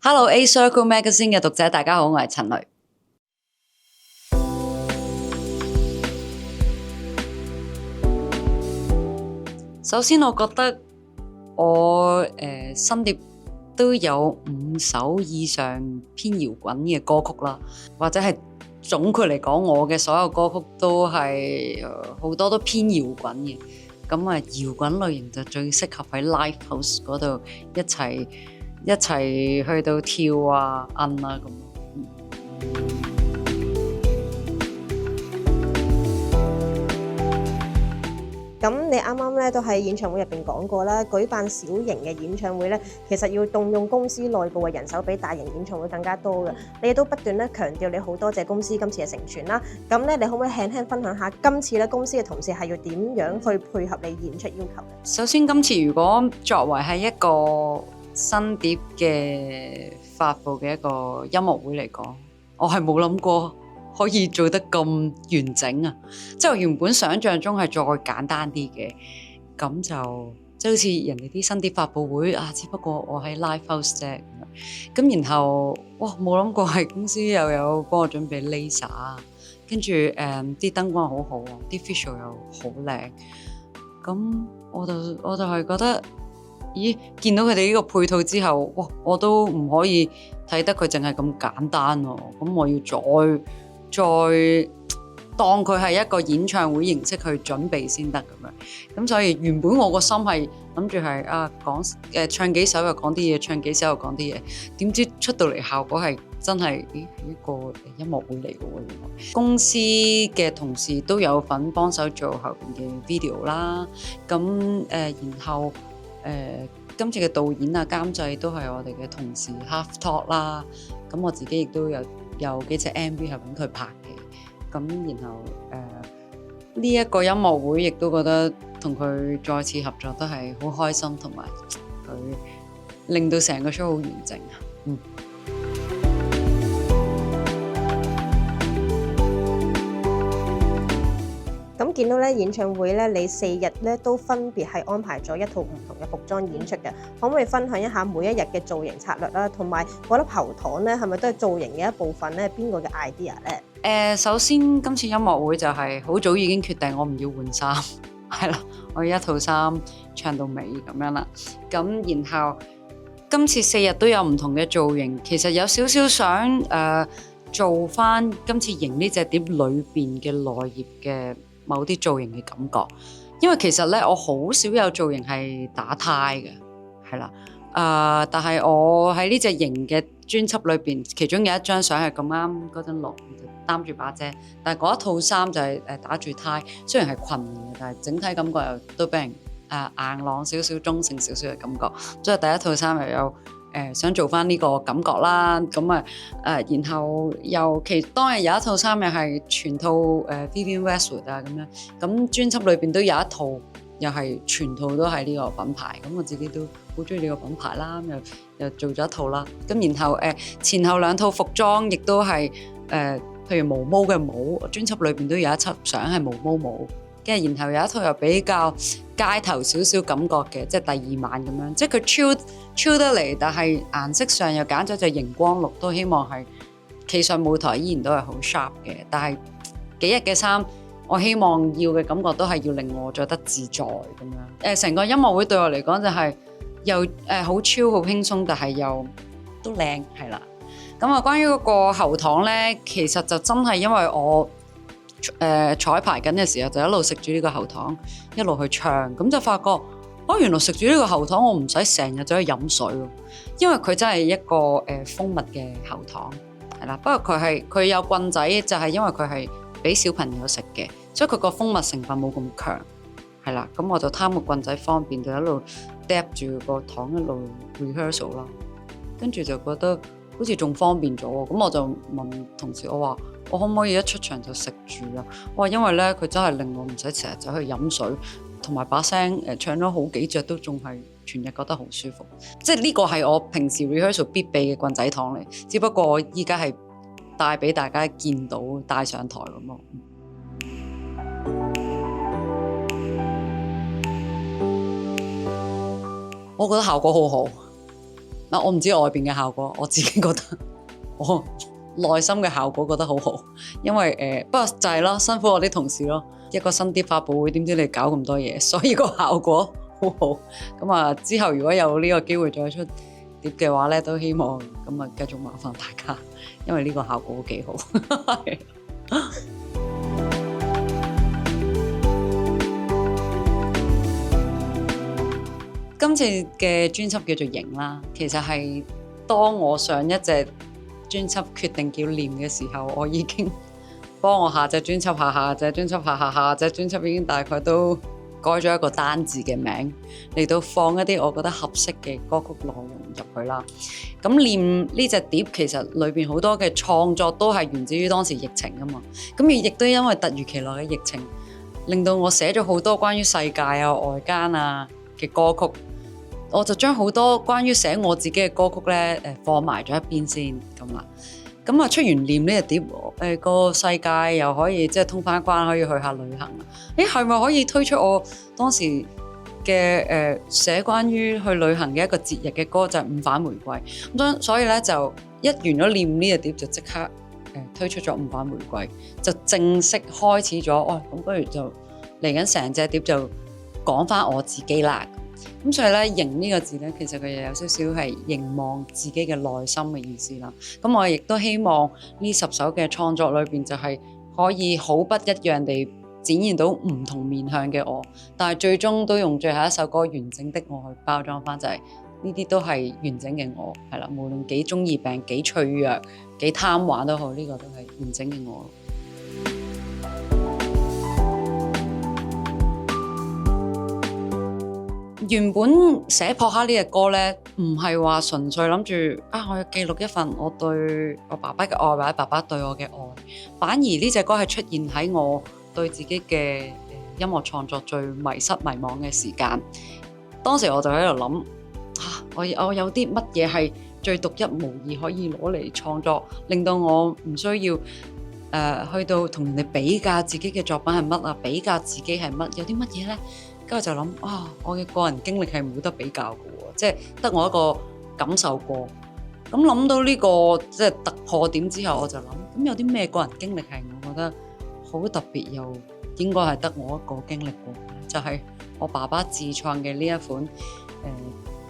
Hello A Circle Magazine 嘅讀者，大家好，我係陳蕾。首先，我覺得我新碟都有5首以上偏搖滾嘅歌曲啦，或者係總括嚟講，我嘅所有歌曲都係好多都偏搖滾嘅。咁啊，搖滾類型就最適合喺 live house 嗰度一齊去到跳啊、摁啊咁。咁你啱啱咧都喺演唱會入邊講過啦，舉辦小型嘅演唱會咧，其實要動用公司內部嘅人手比大型演唱會更加多嘅。你亦都不斷咧強調你好多謝公司今次嘅成全啦。咁咧，你可唔可以輕輕分享下今次咧公司嘅同事係要點樣去配合你演出要求？首先，今次如果作為係一個新碟嘅發佈嘅一個音樂會嚟講，我係冇諗過可以做得咁完整啊！即係我原本想像中係再簡單啲嘅，咁就即係好似人哋啲新碟發佈會啊，只不過我喺 live house 啫咁，然後哇冇諗過係公司又有幫我準備 laser， 跟住啲燈光好好，啲 visual 又好靚，咁我就係覺得，咦，見到佢哋呢個配套之後，哇我都唔可以睇得佢淨係咁簡單喎，咁我要再當佢係一個演唱會形式去準備先得咁樣，咁所以原本我個心係諗住係唱幾首又講啲嘢，唱幾首又講啲嘢，點知出到嚟效果係真係一個音樂會嚟嘅喎。原來公司嘅同事都有份幫手做後邊嘅 video 啦，咁然後今次嘅導演啊監製都係我哋嘅同事 Half Talk 啦，咁我自己亦都有幾隻 MV 係揾佢拍嘅，咁然後呢一個音樂會亦都覺得同佢再次合作都係好開心，同埋佢令到成個 show 好完整。咁見到咧演唱會咧，你4日咧都分別係安排咗一套唔同嘅服裝演出嘅，可唔可以分享一下每一日嘅造型策略啦？同埋嗰粒喉糖咧，係咪都係造型嘅一部分咧？邊個嘅 idea 咧？首先今次音樂會就係好早已經決定我唔要換衫，係啦，我要一套衫唱到尾咁樣啦。咁然後今次4日都有唔同嘅造型，其實有少少想做翻今次型呢隻碟裏邊嘅內頁嘅某啲造型嘅感覺，因為其實咧我好少有造型係打呔嘅，係啦，但係我喺呢隻型嘅專輯裏邊，其中有一張相係咁啱嗰陣落雨就擔住把遮，但係嗰一套衫就係打住呔，雖然係裙嚟嘅，但係整體感覺又都俾人硬朗少少、中性少少嘅感覺，所以第一套衫又有想做翻呢個感覺啦，咁然後當日有一套衫又係全套Vivienne Westwood 啊咁樣，咁專輯裏邊都有一套又係全套都係呢個品牌，咁我自己都好中意呢個品牌啦，又做咗一套啦，咁然後前後2套服裝亦都係譬如毛毛嘅帽，專輯裏邊都有一輯相係毛毛帽，跟住然後有一套又比較街頭少少感覺嘅，即係第2晚咁樣，即係佢超得嚟，但係顏色上又揀咗隻熒光綠，都希望係企上舞台依然都係好 sharp 嘅。但係幾日嘅衫，我希望要嘅感覺都係要令我着得自在咁樣。成個音樂會對我嚟講就係又好超好輕鬆，但係又都靚係啦。咁關於嗰個喉糖咧，其實就真係因為我彩排緊嘅時候就一路食住呢個喉糖，一路去唱，咁就發覺原來食住呢個喉糖我唔使成日走去飲水喎，因為佢真係一個蜂蜜嘅喉糖係啦。不過佢有棍仔，就係因為佢係俾小朋友食嘅，所以佢個蜂蜜成分冇咁強係啦。咁我就貪個棍仔方便，就一路嗒住個糖一路 rehearsal 啦，跟住就覺得好似仲方便咗喎。咁我就問同事，我話我可唔可以一出場就食住啊？我話因為咧佢真係令我唔使成日走去飲水，同埋把聲唱咗好幾隻都仲係全日覺得好舒服。即係呢個係我平時 rehearsal 必備嘅棍仔糖嚟，只不過我依家係帶俾大家見到帶上台咁咯。我覺得效果好好。我唔知外邊嘅效果，我自己覺得我內心嘅效果覺得好好，因為不過就係咯，辛苦我啲同事咯，一個新碟發佈會，點知你搞咁多嘢，所以個效果好好。咁啊，之後如果有呢個機會再出碟嘅話咧，都希望咁啊繼續麻煩大家，因為呢個效果都幾好。今次嘅專輯叫做《型》啦，其實係當我上一隻專輯決定叫念嘅時候，我已經幫我下隻專輯下隻專輯下隻專輯已經大概都改咗一個單字嘅名嚟到放一啲我覺得合適嘅歌曲內容入去啦。咁念呢隻碟其實裏邊好多嘅創作都係源自於當時疫情啊嘛，咁亦都因為突如其來嘅疫情，令到我寫咗好多關於世界啊、外間啊嘅歌曲。我就將好多關於寫我自己嘅歌曲咧，放埋咗一邊先咁啦。咁啊出完念呢隻碟，個世界又可以即係通翻關，可以去下旅行啦。係咪可以推出我當時嘅寫關於去旅行嘅一個節日嘅歌，就係《午返玫瑰》咁。所以咧就一完咗念呢隻碟，就即刻推出咗《午返玫瑰》，就正式開始咗。咁不如就嚟緊成隻碟就講翻我自己啦。咁所以咧，凝呢個字咧，其實佢又有少少係凝望自己嘅內心嘅意思啦。咁我亦都希望呢10首嘅創作裏邊，就係可以好不一樣地展現到唔同面向嘅我，但係最終都用最後一首歌完整的我去包裝翻，就係呢啲都係完整嘅我，係啦。無論幾中意病、幾脆弱、幾貪玩都好，呢個都係完整嘅我。原本寫撲克呢隻歌呢，唔係話純粹諗住我要記錄一份我對我爸爸嘅愛，或者爸爸對我嘅愛，反而呢隻歌係出現喺我對自己嘅音樂創作最迷失迷惘嘅時間。當時我就喺度諗我有啲乜嘢係最獨一無二可以攞嚟創作，令到我唔需要去到同人哋比較自己嘅作品係乜啊，比較自己係乜，有啲乜嘢呢？跟住就諗我嘅個人經歷係冇得比較嘅喎，即係得我一個感受過。咁諗到呢個即係突破點之後，我就諗咁有啲咩個人經歷係我覺得好特別，又應該係得我一個經歷過，就係我爸爸自創嘅呢一款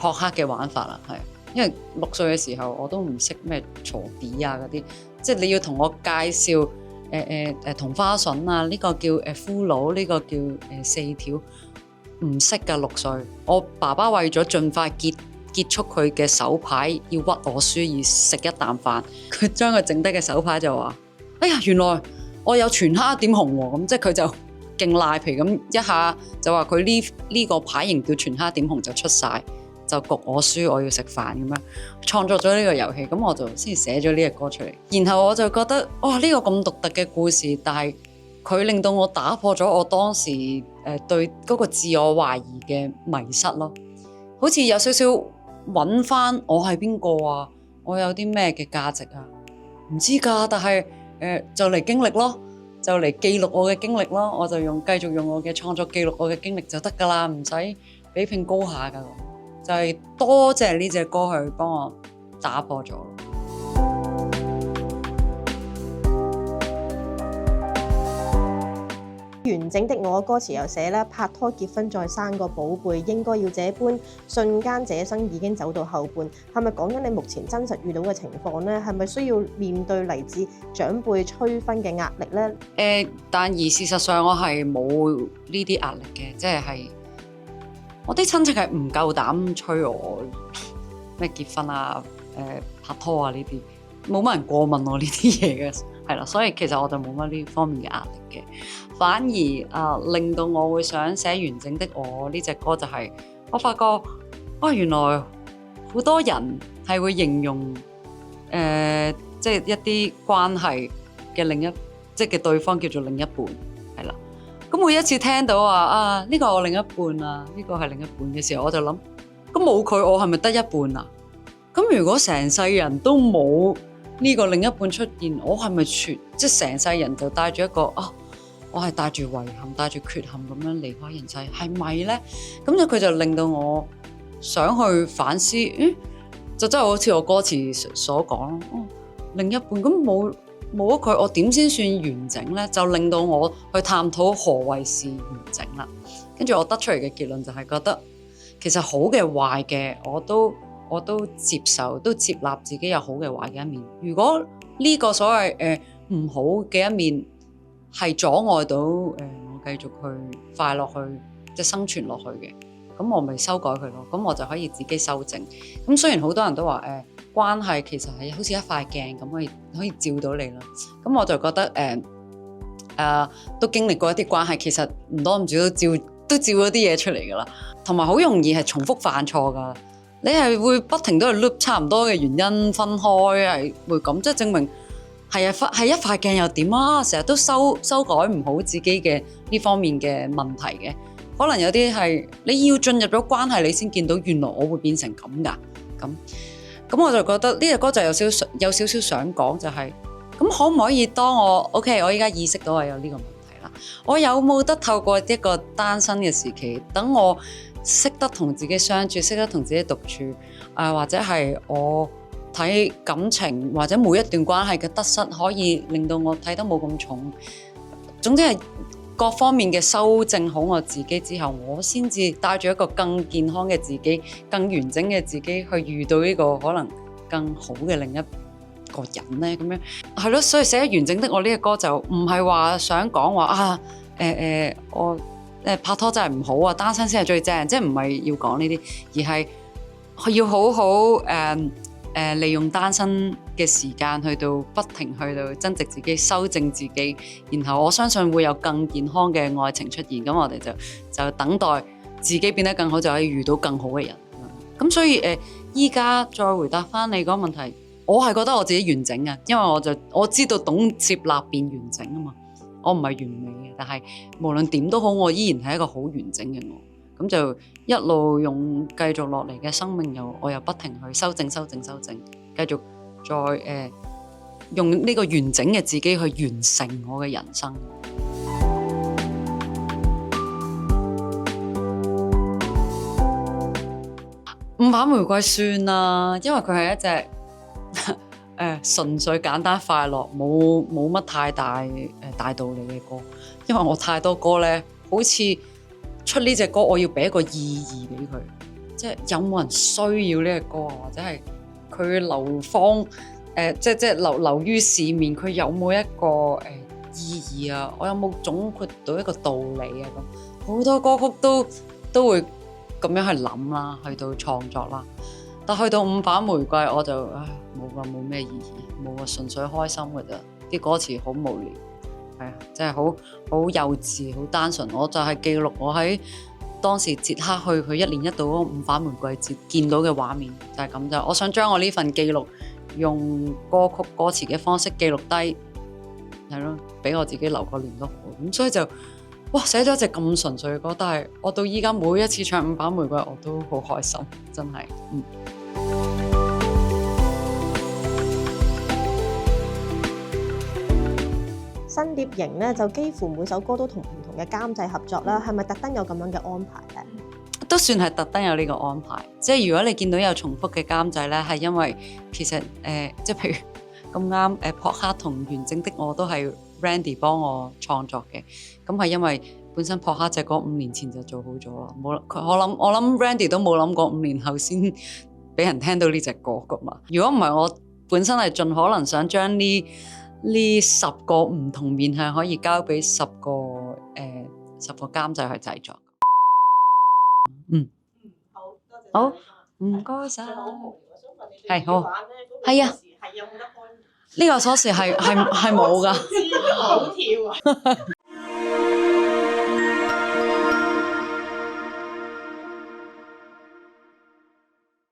撲克嘅玩法啦。係因為6歲嘅時候我都唔識咩鋤地啊嗰啲，即係你要同我介紹同花順啊，呢個叫俘虜，呢個叫4條。唔識㗎，6歲。我爸爸為咗盡快結束佢嘅手牌，要屈我輸而食一啖飯，佢將佢剩低嘅手牌就話：哎呀，原來我有全黑點紅喎！咁即係佢就勁賴皮咁一下就話佢呢個牌型叫全黑點紅就出晒，就焗我輸，我要食飯咁樣創作咗呢個遊戲。咁我就先寫咗呢隻歌出嚟。然後我就覺得呢個咁獨特嘅故事，但係佢令到我打破咗我當時對嗰個自我懷疑嘅迷失咯，好似有少少揾翻我係邊個啊，我有啲咩嘅價值啊，唔知㗎，但係就嚟經歷咯，就嚟記錄我嘅經歷咯，我就繼續用我嘅創作記錄我嘅經歷就得㗎啦，唔使比拼高下㗎，就係多謝呢隻歌去幫我打破咗。完整的我歌詞又寫啦，拍拖結婚再生個寶貝，應該要這般，瞬間這生已經走到後半。係咪講緊你目前真實遇到嘅情況呢？係咪需要面對嚟自長輩催婚嘅壓力呢？但而事實上我係冇呢啲壓力嘅，即係我啲親戚係唔夠膽催我咩結婚啊、拍拖啊呢啲，冇乜人過問我呢啲嘢嘅。係啦，所以其實我就冇乜呢方面嘅壓力嘅，反而令到我會想寫完整的我呢隻歌就係我發覺原來好多人係會形容即係一啲關係嘅即係嘅對方叫做另一半，係啦。咁每一次聽到話呢個係我另一半啊，呢個係另一半嘅時候，我就諗咁冇佢我係咪得一半啊？咁如果成世人都冇呢個另一半出現，我係咪即係成世人就帶住一個我係帶住遺憾、帶住缺陷咁樣離開人世，係咪呢？咁佢就令到我想去反思，就真係好似我歌詞所講咯。另一半咁冇咗佢，我點先算完整呢？就令到我去探討何謂是完整啦。跟住我得出嚟嘅結論就係覺得，其實好嘅壞嘅我都接受，都接納自己有好嘅壞嘅一面。如果呢個所謂唔好嘅一面係阻礙到我繼續去快樂去即係生存落去嘅，咁我咪修改佢咯。咁我就可以自己修正。咁雖然好多人都話關係其實係好似一塊鏡咁，可以照到你啦。咁我就覺得都經歷過一啲關係，其實唔多唔少都照咗啲嘢出嚟噶啦。同埋好容易係重複犯錯噶，你係會不停都係 loop 差唔多嘅原因分開，係會咁，即係證明係一塊鏡又點啊？成日都修改唔好自己嘅呢方面嘅問題嘅，可能有啲係你要進入咗關係，你先見到原來我會變成咁噶。咁我就覺得呢隻歌就有少少想講就係，咁可唔可以當我 OK， 我依家意識到我有呢個問題啦，我有冇得透過一個單身嘅時期，等我識得同自己相處，識得同自己獨處，或者係我睇感情或者每一段關係嘅得失，可以令到我睇得冇咁重。總之係各方面嘅修正好我自己之後，我先至帶住一個更健康嘅自己、更完整嘅自己去遇到呢個可能更好嘅另一個人咧。咁樣係咯，所以寫完整的我呢個歌就唔係話想講話我拍拖真係唔好啊，單身先係最正，即係唔係要講呢啲，而係要好好利用單身嘅時間去到不停去到增值自己、修正自己，然後我相信會有更健康嘅愛情出現。咁我哋就等待自己變得更好，就可以遇到更好嘅人。咁所以依家再回答翻你嗰個問題，我係覺得我自己完整嘅，因為我知道懂接納變完整啊嘛。我唔係完美嘅，但係無論點都好，我依然係一個好完整嘅我。咁就一路用繼續落嚟嘅生命，我又不停去修正，繼續再用呢個完整嘅自己去完成我嘅人生。五瓣玫瑰算啦，因為佢係一隻純粹簡單快樂，冇乜太大大道理嘅歌。因為我太多歌呢，好似出呢隻歌，我要俾一個意義俾佢，即係有冇人需要呢隻歌啊？或者係佢流芳即係流於市面，佢有冇一個意義啊？我有冇總括到一個道理啊？咁好多歌曲都會咁樣去諗啦，去到創作啦。但去到五瓣玫瑰，我就冇咩意義，冇啊，純粹開心㗎咋。啲歌詞好無聊。係啊，真係好幼稚，好單純。我就係記錄我喺當時捷克去佢1年1度嗰個五瓣玫瑰節見到嘅畫面，就係咁啫。我想將我呢份記錄用歌曲歌詞嘅方式記錄低，係咯，俾我自己留個念都好。咁所以就寫咗一隻咁純粹嘅歌，但係我到依家每一次唱五瓣玫瑰，我都好開心，真係。新碟營咧就幾乎每首歌都同唔同嘅監製合作啦，係咪特登有咁樣嘅安排咧？都算係特登有呢個安排，即係如果你見到有重複嘅監製咧，係因為其實即係譬如咁啱撲克同完整的我都係 Randy 幫我創作嘅，咁係因為本身撲克隻歌5年前就做好咗啦，我諗 Randy 都冇諗過5年後先俾人聽到呢隻歌噶嘛。如果唔係我本身係盡可能想將呢10個唔同面向可以交俾10個監製去製作。好，多謝。好，唔該晒。係好。係啊。係有冇得開？呢個鎖匙係冇㗎。好跳啊！